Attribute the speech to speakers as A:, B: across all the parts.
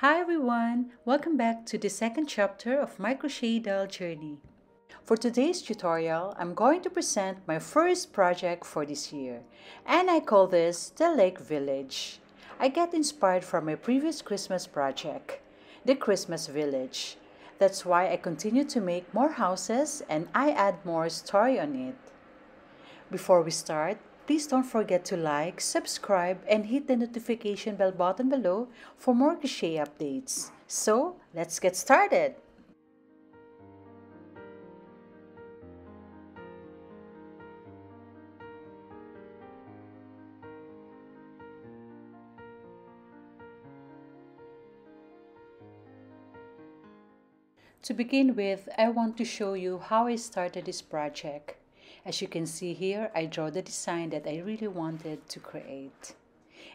A: Hi everyone! Welcome back to the second chapter of my crochet doll journey. For today's tutorial, I'm going to present my first project for this year, and I call this the Lake Village. I get inspired from my previous Christmas project, the Christmas Village. That's why I continue to make more houses and I add more story on it. Before we start, please don't forget to like, subscribe, and hit the notification bell button below for more crochet updates. So, let's get started! To begin with, I want to show you how I started this project. As you can see here, I draw the design that I really wanted to create.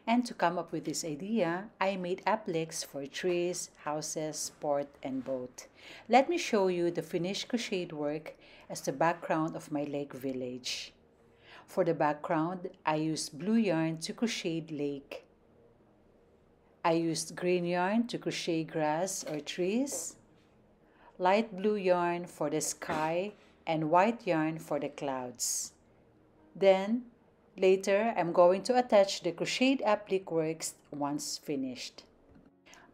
A: And to come up with this idea, I made appliques for trees, houses, port, and boat. Let me show you the finished crocheted work as the background of my lake village. For the background, I used blue yarn to crochet lake. I used green yarn to crochet grass or trees, light blue yarn for the sky, and white yarn for the clouds. Then, later, I'm going to attach the crocheted applique works once finished.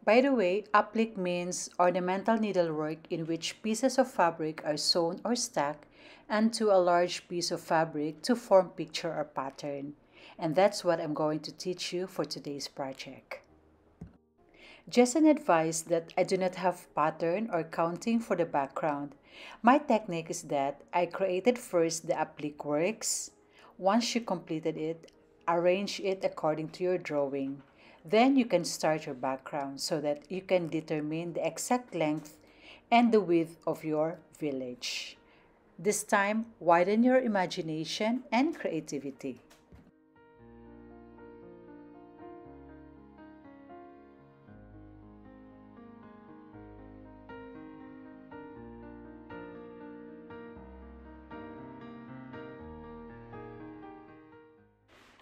A: By the way, applique means ornamental needlework in which pieces of fabric are sewn or stacked onto a large piece of fabric to form picture or pattern. And that's what I'm going to teach you for today's project. Just an advice that I do not have pattern or counting for the background. My technique is that I created first the applique works. Once you completed it, arrange it according to your drawing. Then you can start your background so that you can determine the exact length and the width of your village. This time, widen your imagination and creativity.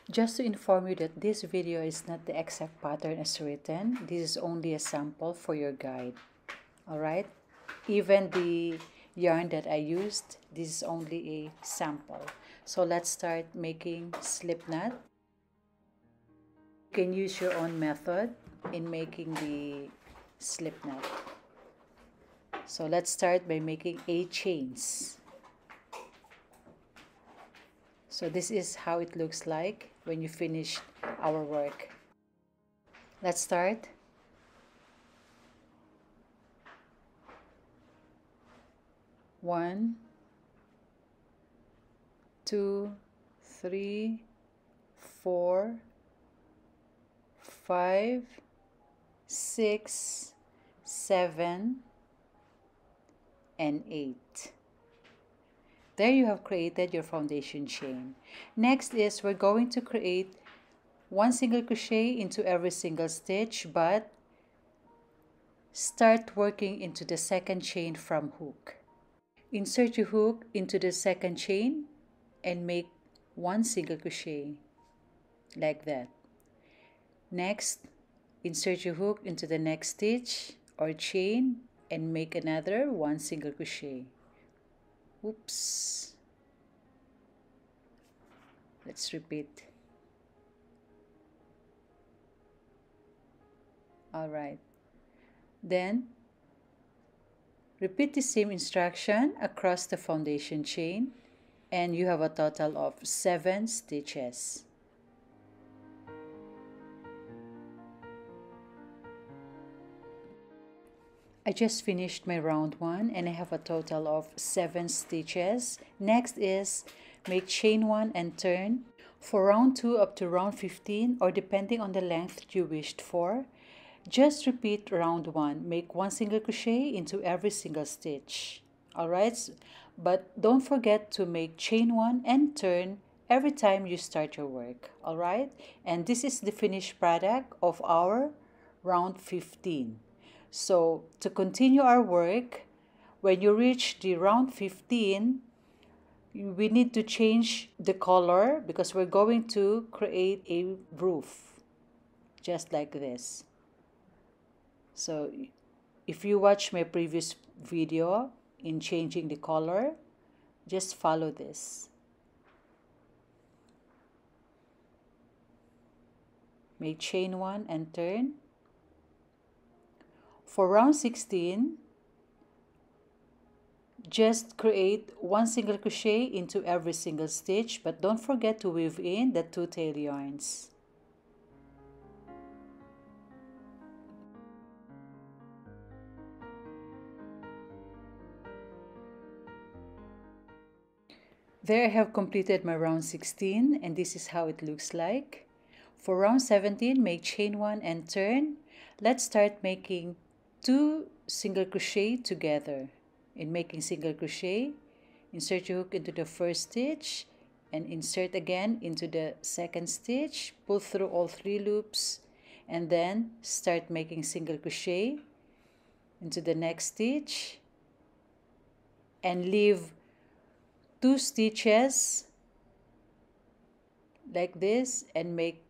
A: Just to inform you that this video is not the exact pattern as written. This is only a sample for your guide. Alright? Even the yarn that I used, this is only a sample. So let's start making Slipknot. You can use your own method in making the Slipknot. So let's start by making 8 chains. So this is how it looks like when you finish our work. Let's start. One, 2, 3, 4, 5, 6, 7, and 8. There you have created your foundation chain. Next is we're going to create 1 single crochet into every single stitch, but start working into the second chain from hook. Insert your hook into the second chain and make 1 single crochet like that. Next, insert your hook into the next stitch or chain and make another 1 single crochet. Oops. Let's repeat. Alright. Then, repeat the same instruction across the foundation chain and you have a total of 7 stitches. I just finished my round 1 and I have a total of 7 stitches. Next is make chain 1 and turn. For round 2 up to round 15 or depending on the length you wished for, just repeat round 1. Make 1 single crochet into every single stitch. Alright, but don't forget to make chain 1 and turn every time you start your work. Alright, and this is the finished product of our round 15. So, to continue our work, when you reach the round 15, we need to change the color because we're going to create a roof, just like this. So if you watch my previous video in changing the color, just follow this. Make chain 1 and turn. For round 16, just create 1 single crochet into every single stitch, but don't forget to weave in the 2 tail yarns. There I have completed my round 16, and this is how it looks like. For round 17, make chain 1 and turn. Let's start making 2 single crochet together. In making single crochet, insert your hook into the first stitch and insert again into the second stitch. Pull through all 3 loops and then start making single crochet into the next stitch and leave 2 stitches like this and make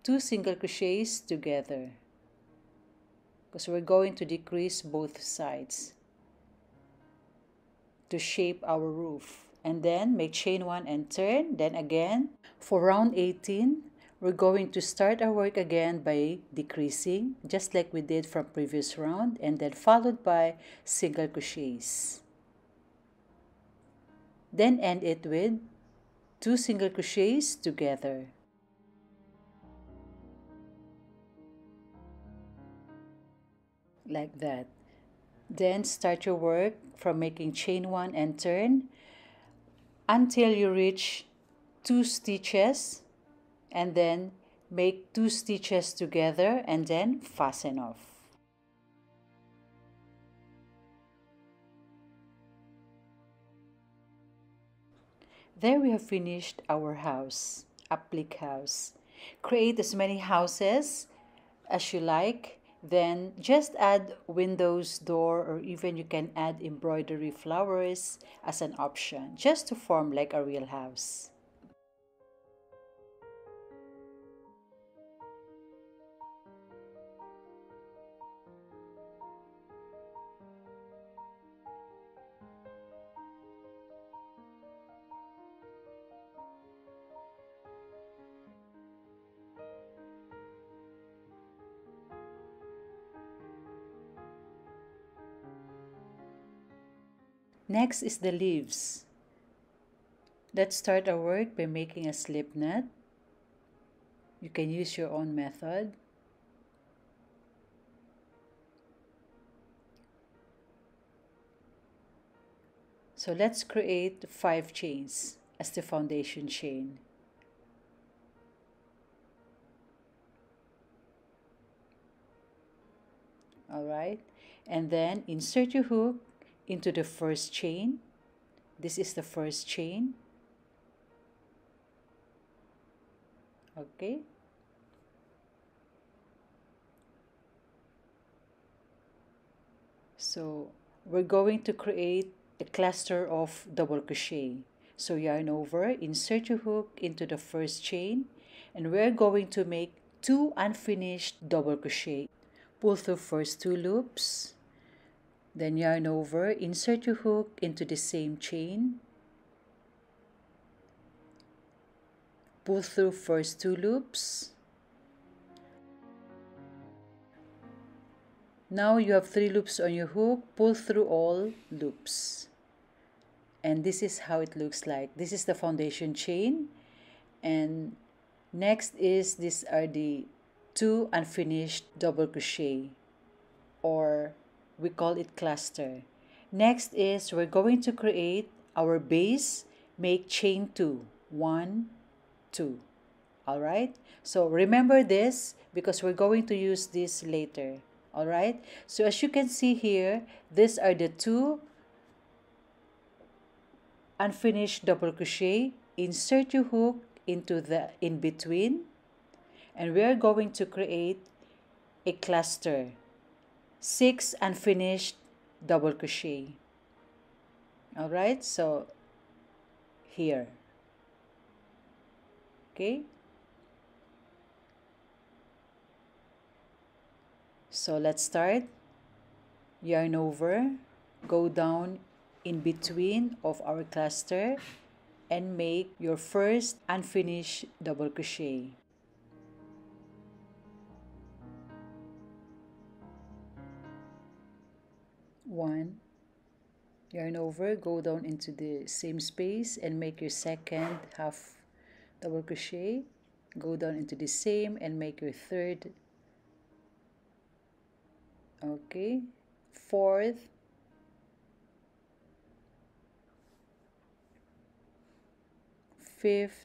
A: 2 single crochets together, because we're going to decrease both sides to shape our roof. And then make chain 1 and turn. Then again, for round 18, we're going to start our work again by decreasing, just like we did from previous round, and then followed by single crochets. Then end it with 2 single crochets together. Like that. Then start your work from making chain 1 and turn until you reach 2 stitches, and then make 2 stitches together and then fasten off. There we have finished our house, applique house. Create as many houses as you like. Then just add windows, door, or even you can add embroidery flowers as an option, just to form like a real house. Next is the leaves. Let's start our work by making a slip knot. You can use your own method. So let's create 5 chains as the foundation chain. Alright, and then insert your hook into the first chain. This is the first chain. Okay. So we're going to create a cluster of double crochet. So yarn over, insert your hook into the first chain, and we're going to make 2 unfinished double crochet. Pull through first 2 loops, then yarn over, insert your hook into the same chain, pull through first 2 loops. Now you have 3 loops on your hook, pull through all loops. And this is how it looks like. This is the foundation chain, and next is these are the 2 unfinished double crochet, or we call it cluster. Next is we're going to create our base. Make chain 2, 1, 2. All right, so remember this because we're going to use this later. All right, so as you can see here, these are the 2 unfinished double crochet. Insert your hook into the in between, and we are going to create a cluster, 6 unfinished double crochet. All right, so here. Okay, So let's start. Yarn over, go down in between of our cluster and make your first unfinished double crochet. One, yarn over, go down into the same space and make your second half double crochet, go down into the same and make your third, okay, fourth, fifth,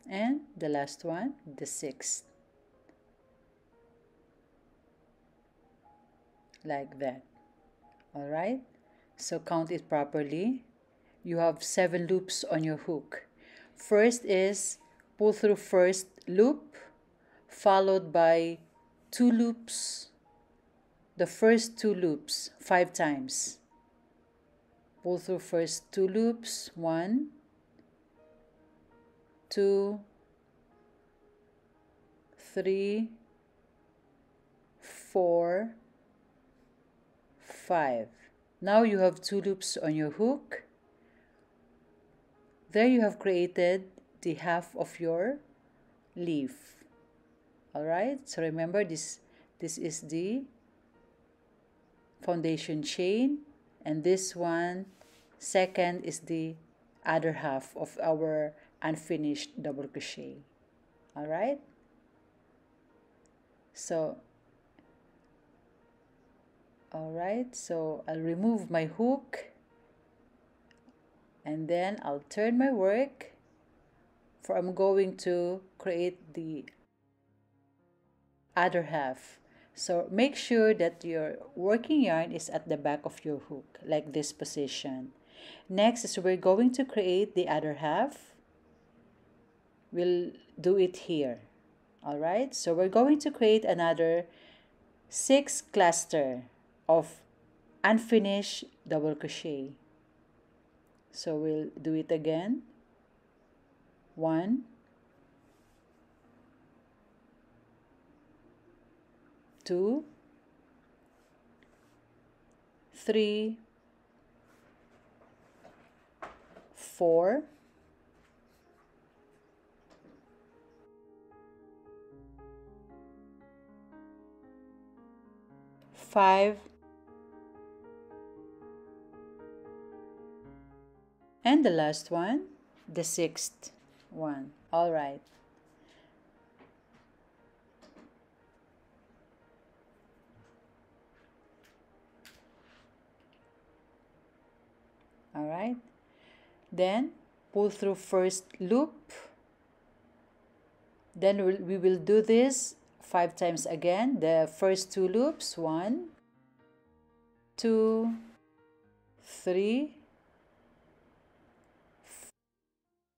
A: and the last one, the sixth, like that. All right, so count it properly. You have 7 loops on your hook. First is pull through first loop, followed by 2 loops, the first 2 loops 5 times. Pull through first 2 loops, 1, 2, 3, 4, 5. Now you have 2 loops on your hook. There you have created the half of your leaf. Alright, so remember this is the foundation chain, and this one, second, is the other half of our unfinished double crochet. Alright, so I'll remove my hook and then I'll turn my work, for I'm going to create the other half. So make sure that your working yarn is at the back of your hook, like this position. Next is we're going to create the other half. We'll do it here. Alright, so we're going to create another 6 cluster of unfinished double crochet. So we'll do it again. 1, 2, 3, 4, 5, and the last one, the 6th one. All right. All right. Then pull through first loop. Then we will do this 5 times again. The first 2 loops, 1, 2, 3,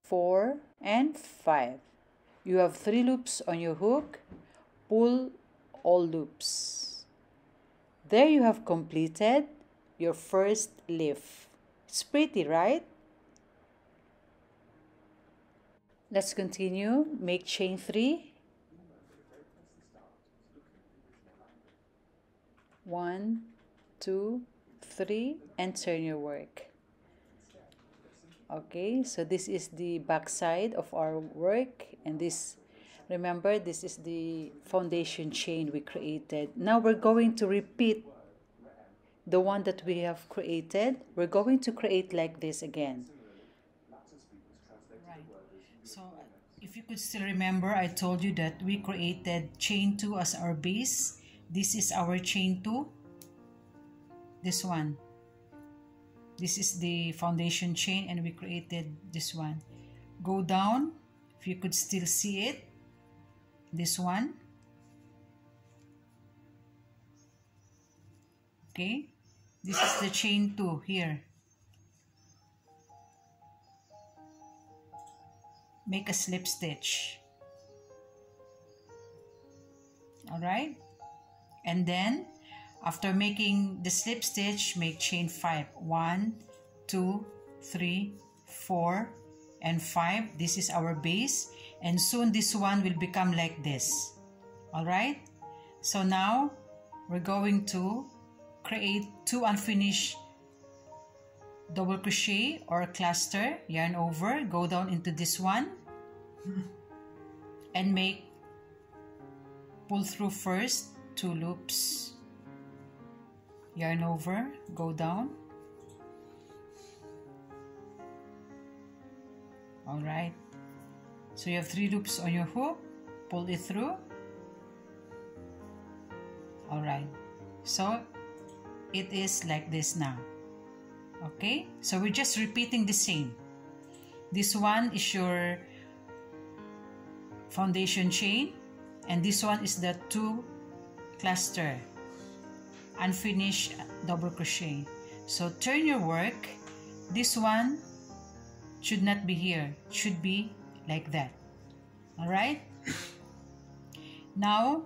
A: 4, and 5. You have 3 loops on your hook. Pull all loops. There you have completed your first leaf. It's pretty, right? Let's continue. Make chain 3. 1, 2, 3, and turn your work. Okay, so this is the back side of our work, and this, remember, this is the foundation chain we created. Now we're going to repeat the one that we have created. We're going to create like this again. Right. So if you could still remember, I told you that we created chain 2 as our base. This is our chain 2. This one. This is the foundation chain, and we created this one. Go down, if you could still see it. This one. Okay. This is the chain 2 here. Make a slip stitch. Alright. And then after making the slip stitch, make chain 5. 1, 2, 3, 4, and 5. This is our base. and soon this one will become like this. Alright, so now we're going to create 2 unfinished double crochet or cluster. Yarn over, go down into this one and make pull through first 2 loops, yarn over, go down. Alright, so you have 3 loops on your hook, pull it through. Alright, so it is like this now. Okay, so we're just repeating the same. This one is your foundation chain, and this one is the 2 cluster unfinished double crochet. So turn your work. This one should not be here, it should be like that. All right, now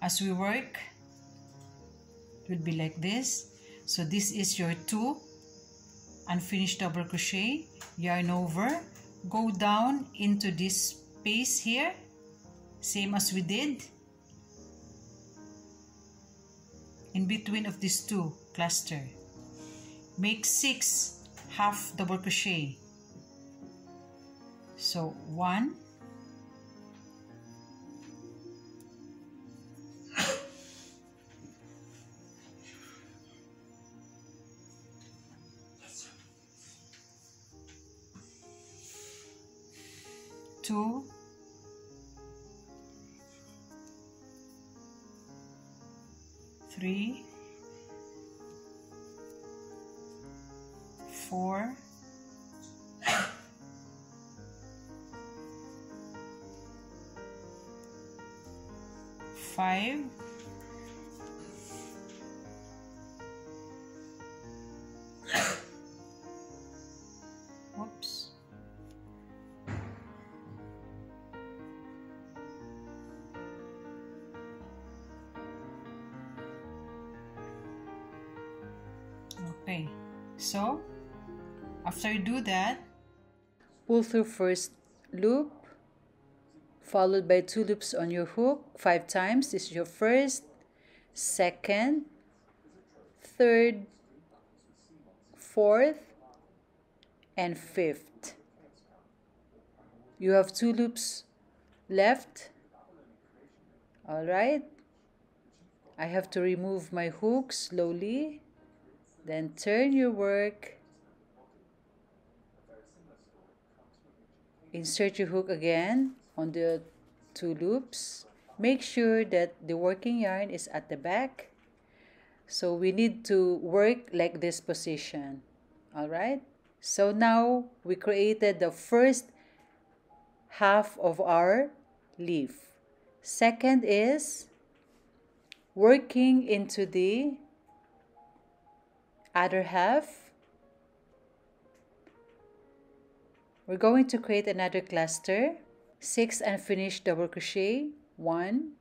A: as we work, it will be like this. So this is your 2 unfinished double crochet, yarn over, go down into this space here, same as we did, in between of these 2 cluster, make 6 half double crochet. So 1, 2, 3, 4, 5, 'Kay, so after you do that, pull through first loop, followed by 2 loops on your hook 5 times. This is your first, second, third, fourth, and fifth. You have 2 loops left. All right, I have to remove my hook slowly, then turn your work, insert your hook again on the 2 loops. Make sure that the working yarn is at the back. So we need to work like this position. All right, so now we created the first half of our leaf. Second is working into the other half. We're going to create another cluster, 6 unfinished double crochet, 1,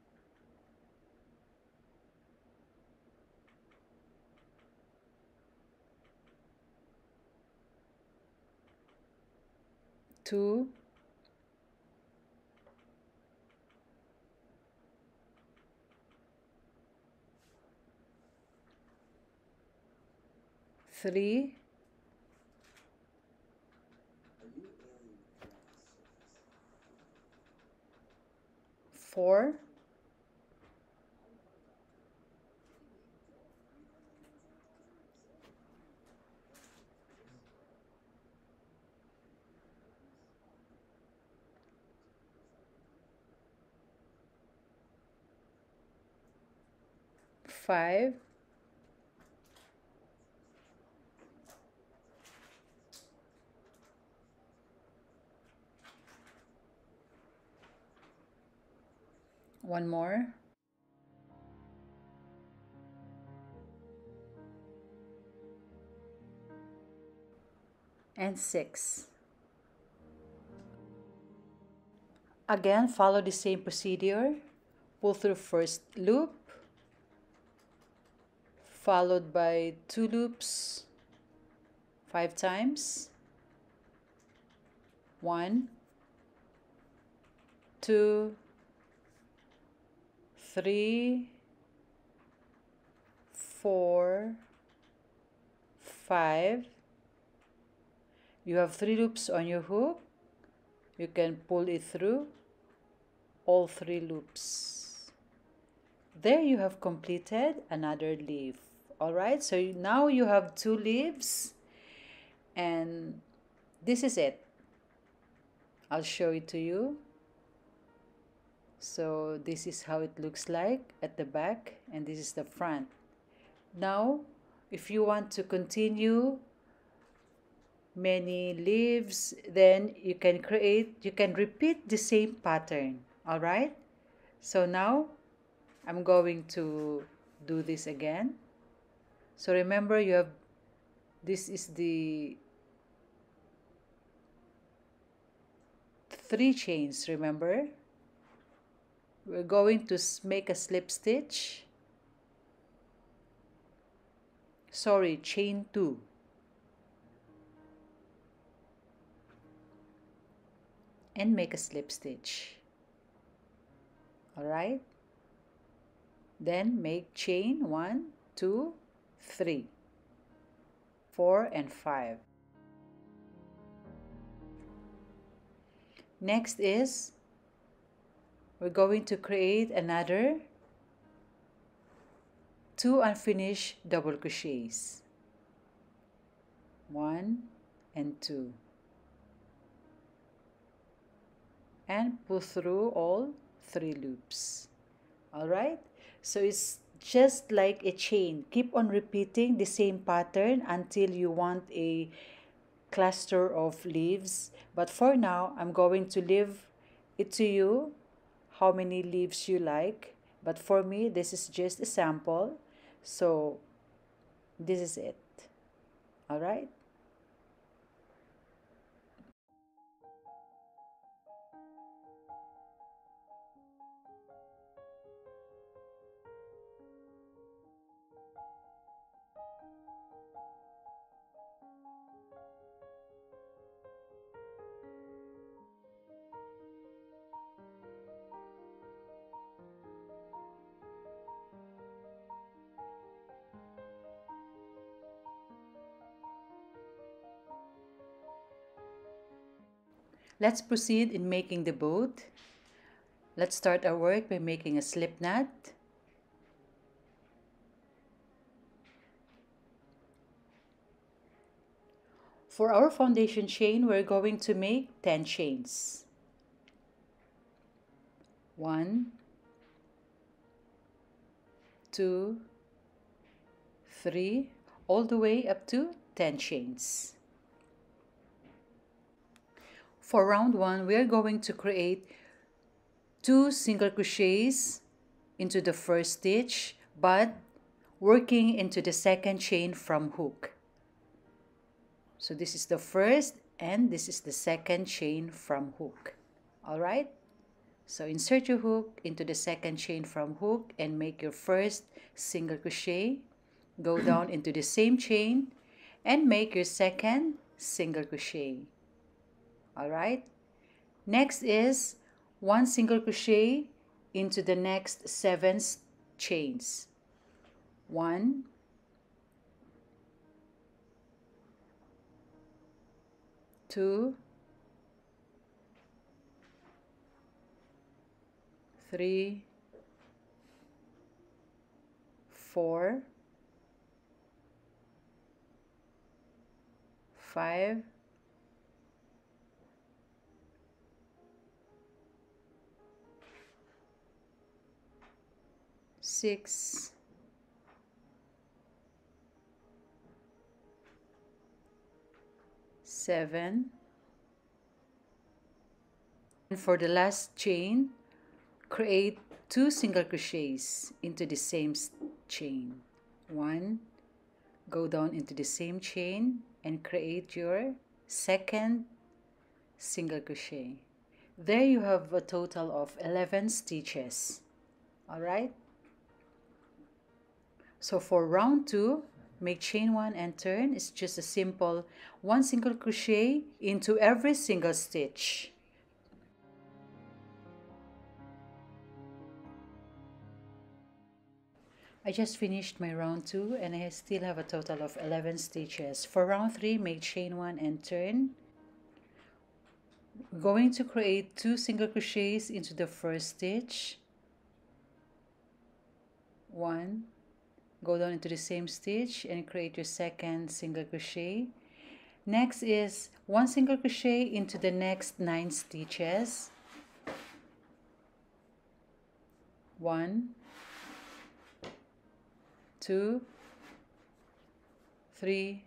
A: 2, 3, 4, 5, 1 more, and 6. Again, follow the same procedure. Pull through first loop, followed by 2 loops 5 times, 1, 2, 3, 4, 5. You have 3 loops on your hook. You can pull it through all 3 loops. There you have completed another leaf. Alright, so now you have 2 leaves, and this is it. I'll show it to you. So this is how it looks like at the back, and this is the front. Now, if you want to continue many leaves, then you can repeat the same pattern. All right, so now I'm going to do this again. So remember, you have, this is the 3 chains. Remember, we're going to make a slip stitch, chain 2, and make a slip stitch. All right, then make chain 1, 2, 3, 4, and 5. Next is, we're going to create another 2 unfinished double crochets, 1 and 2, and pull through all 3 loops. All right, so it's just like a chain. Keep on repeating the same pattern until you want a cluster of leaves. But for now, I'm going to leave it to you how many leaves you like. But for me, this is just a sample. So this is it. All right. Let's proceed in making the boat. Let's start our work by making a slip knot. For our foundation chain, we're going to make 10 chains. 1, 2, 3, all the way up to 10 chains. For round 1, we are going to create 2 single crochets into the first stitch, but working into the second chain from hook. So this is the first and this is the second chain from hook. All right, so insert your hook into the second chain from hook and make your first single crochet. Go down into the same chain and make your second single crochet. All right, next is 1 single crochet into the next 7 chains. 1, 2, 3, 4, 5, 6, 7, and for the last chain, create 2 single crochets into the same chain. 1, go down into the same chain and create your second single crochet. There you have a total of 11 stitches. All right, so for round 2, make chain 1 and turn. It's just a simple 1 single crochet into every single stitch. I just finished my round 2 and I still have a total of 11 stitches. For round 3, make chain 1 and turn. We're going to create 2 single crochets into the first stitch. 1, go down into the same stitch and create your second single crochet. Next is 1 single crochet into the next 9 stitches. 1, 2, 3,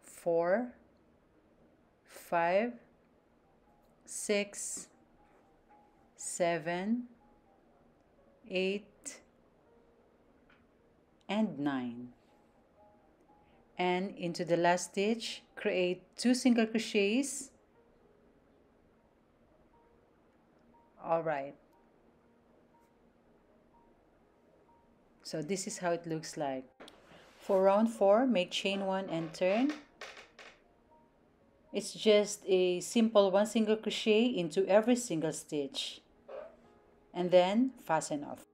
A: 4, 5, 6, 7, 8, and 9. And into the last stitch, create 2 single crochets. Alright. So this is how it looks like. For round 4, make chain 1 and turn. It's just a simple 1 single crochet into every single stitch. And then fasten off.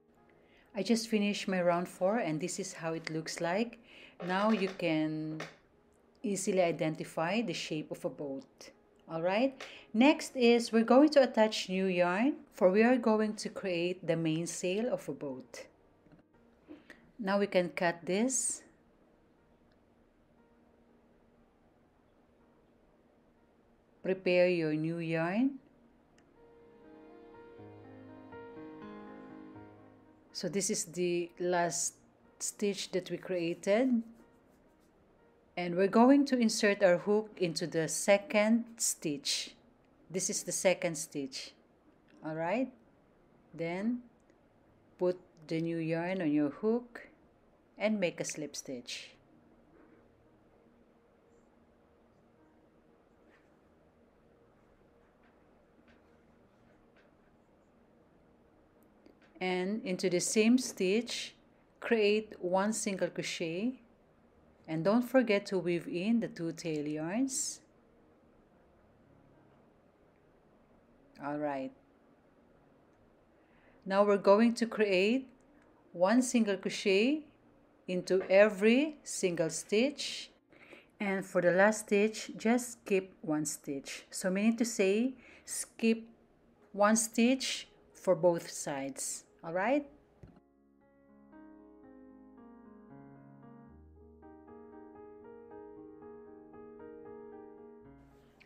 A: I just finished my round 4 and this is how it looks like. Now you can easily identify the shape of a boat. Alright, next is we're going to attach new yarn, for we are going to create the mainsail of a boat. Now we can cut this. Prepare your new yarn. So this is the last stitch that we created. And we're going to insert our hook into the second stitch. This is the second stitch. Alright? Then put the new yarn on your hook and make a slip stitch. And into the same stitch, create 1 single crochet. And don't forget to weave in the 2 tail yarns. Alright. Now we're going to create 1 single crochet into every single stitch. And for the last stitch, just skip 1 stitch. So meaning to say, skip 1 stitch for both sides. Alright?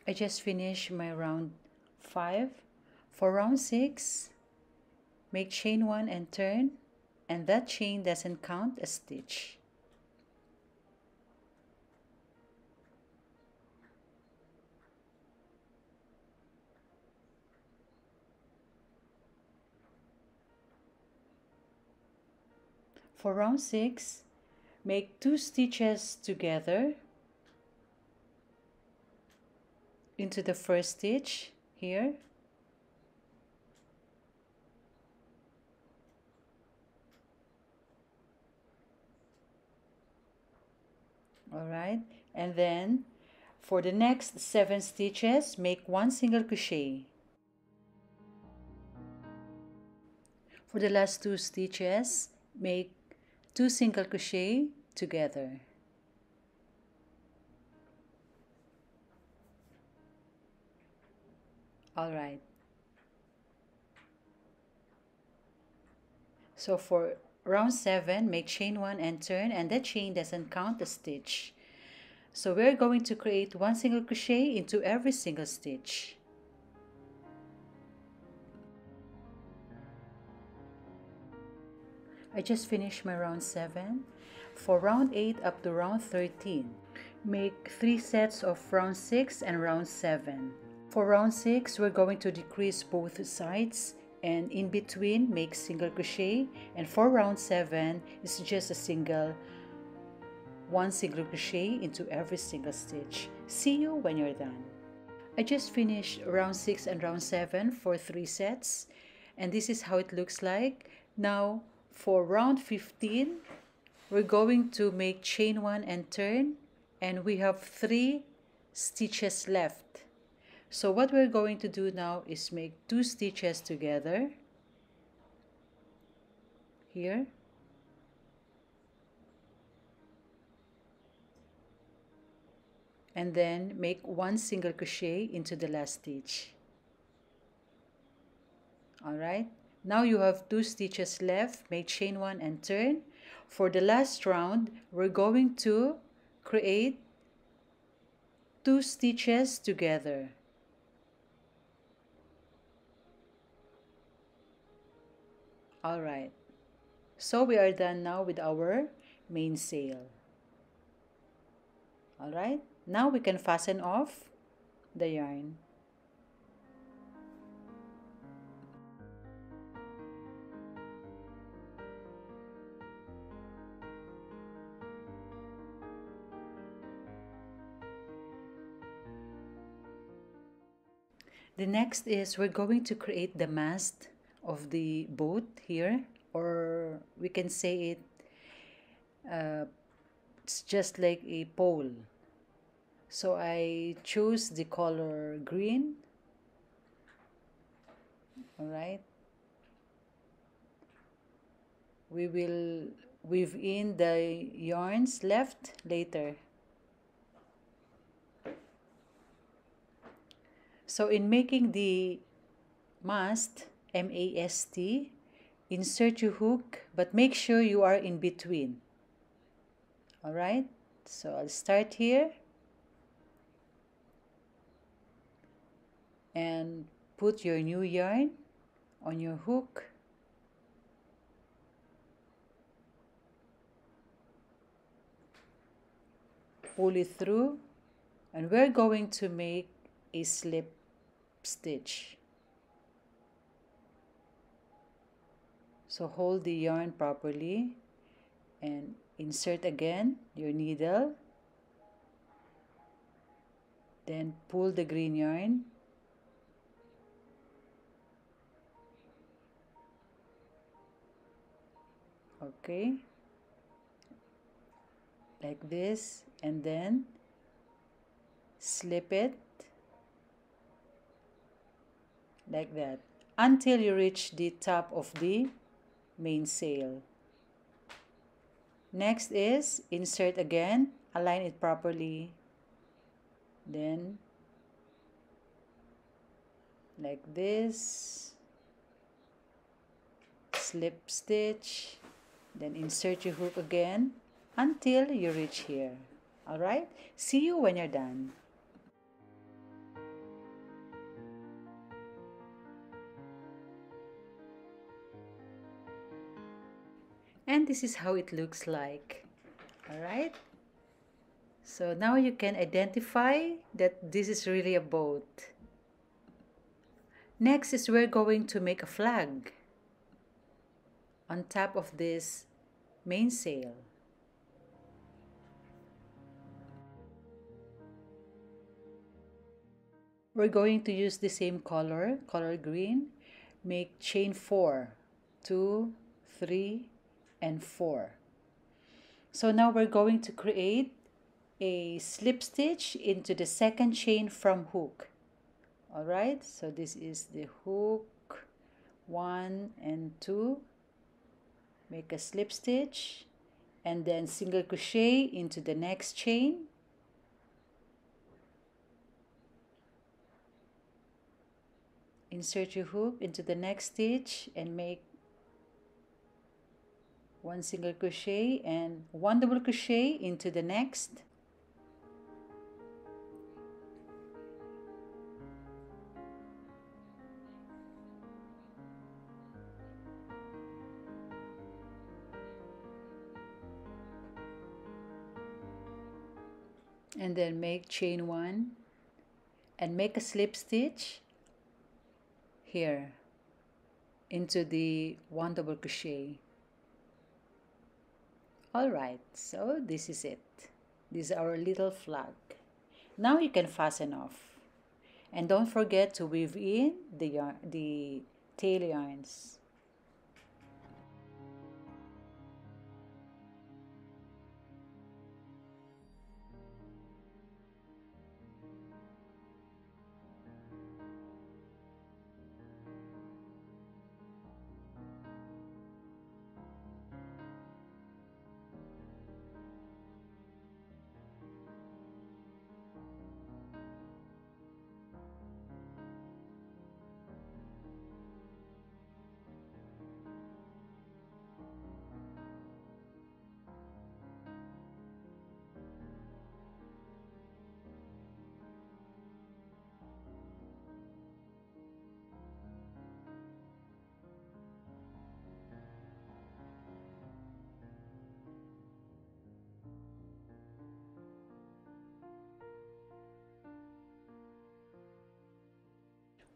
A: I just finished my round 5. For round 6, make chain 1 and turn, and that chain doesn't count a stitch. For round 6, make 2 stitches together into the first stitch here. Alright, and then for the next 7 stitches, make 1 single crochet. For the last 2 stitches, make 2 single crochet together. Alright. So for round 7, make chain 1 and turn, and that chain doesn't count a stitch. So we're going to create 1 single crochet into every single stitch. I just finished my round 7. For round 8 up to round 13, make 3 sets of round 6 and round 7. For round 6, we're going to decrease both sides, and in between make single crochet, and for round 7 it's just a single 1 single crochet into every single stitch. See you when you're done. I just finished round 6 and round 7 for 3 sets, and this is how it looks like. Now for round 15, we're going to make chain 1 and turn, and we have 3 stitches left. So what we're going to do now is make 2 stitches together here, and then make 1 single crochet into the last stitch. Alright, now you have 2 stitches left. Make chain 1 and turn. For the last round, we're going to create 2 stitches together. Alright, so we are done now with our mainsail. Alright, now we can fasten off the yarn. The next is we're going to create the mast of the boat here, or we can say it's just like a pole. So I choose the color green. Alright, we will weave in the yarns left later. So in making the mast, M-A-S-T, insert your hook, but make sure you are in between. Alright, so I'll start here and put your new yarn on your hook. Pull it through, and we're going to make a slip stitch. So hold the yarn properly and insert again your needle, then pull the green yarn, okay, like this, and then slip it like that until you reach the top of the mainsail. Next is insert again, align it properly, then like this, slip stitch, then insert your hook again until you reach here. Alright, see you when you're done. And this is how it looks like. Alright, so now you can identify that this is really a boat. Next is we're going to make a flag on top of this mainsail. We're going to use the same color green. Make chain 4, 2, 3, and 4. So now we're going to create a slip stitch into the second chain from hook. Alright, so this is the hook 1 and 2. Make a slip stitch and then single crochet into the next chain. Insert your hook into the next stitch and make 1 single crochet and 1 double crochet into the next. And then make chain 1 and make a slip stitch here into the 1 double crochet. Alright, so this is it. This is our little flag. Now you can fasten off. And don't forget to weave in the tail yarns.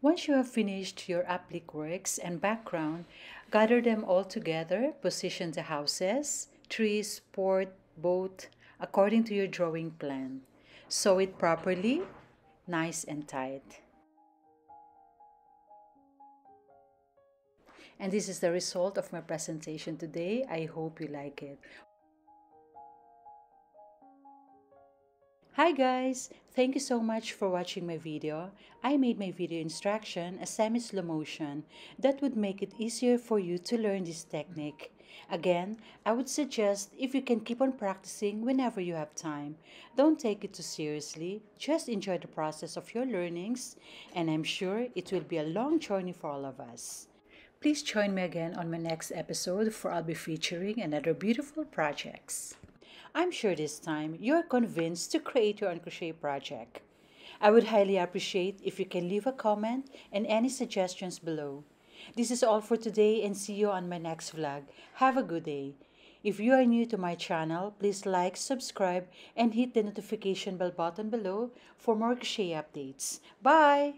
A: Once you have finished your applique works and background, gather them all together, position the houses, trees, port, boat, according to your drawing plan. Sew it properly, nice and tight. And this is the result of my presentation today. I hope you like it. Hi guys! Thank you so much for watching my video. I made my video instruction a semi-slow motion that would make it easier for you to learn this technique. Again, I would suggest if you can keep on practicing whenever you have time. Don't take it too seriously, just enjoy the process of your learnings, and I'm sure it will be a long journey for all of us. Please join me again on my next episode for I'll be featuring another beautiful projects. I'm sure this time you're convinced to create your own crochet project. I would highly appreciate if you can leave a comment and any suggestions below. This is all for today and see you on my next vlog. Have a good day. If you are new to my channel, please like, subscribe, and hit the notification bell button below for more crochet updates. Bye!